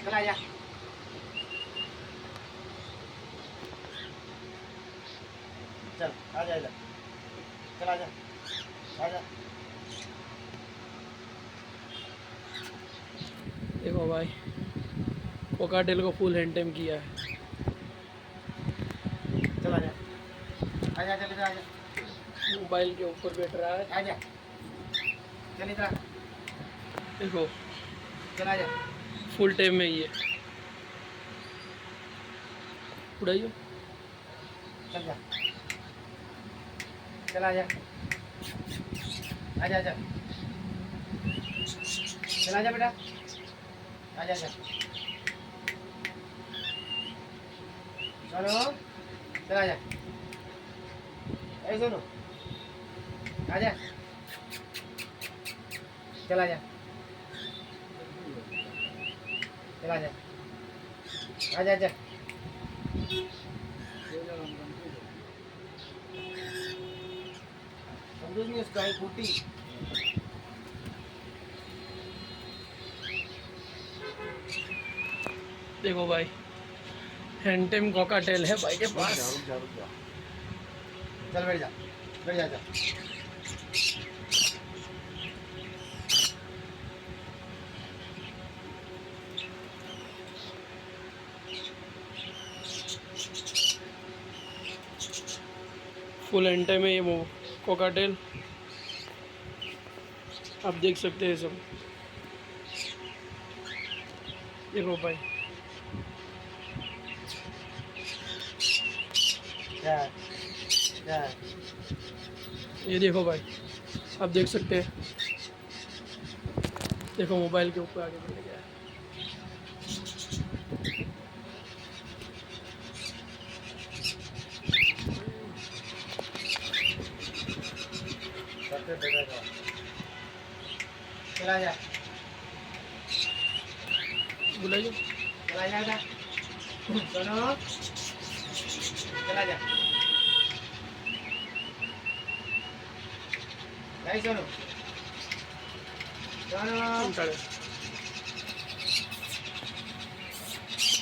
चला जा। चल आ जा इधर। चल आ जा। आ जा। देखो भाई कोकाटेल को फुल हैंड टाइम किया है। चल आ जा। आ जा, चल इधर आ जा। मोबाइल के ऊपर बैठ रहा है। आ जा। चल इधर आ। देखो चल आ जा। फुल टाइम में ही है। उड़ाइयो। चल जा। चल आ जा। आ जा, चल। चल आ जा बेटा। आ जा, चल। सोनू, चल आ जा। ए सोनू, आ जा। चल आ जा। चल आ जा। आ जा, चल। समझ नहीं उसका एक फूटी। देखो भाई हैंड टाइम कोकाटेल है भाई के रुक पास। जा, रुक जा, रुक जा। चल बैठ जा। बैठ जा, चल। फुल हैंड टाइम है ये कोकाटेल। आप देख सकते हैं सब। देखो भाई जा, जा। ये देखो भाई आप देख सकते हैं। देखो मोबाइल के ऊपर आगे बढ़ गया है। सबसे बेटा। चला जा। बुलाइए। चला जा, जा। सुनो। चला जा। नहीं सुनो। सुनो। चले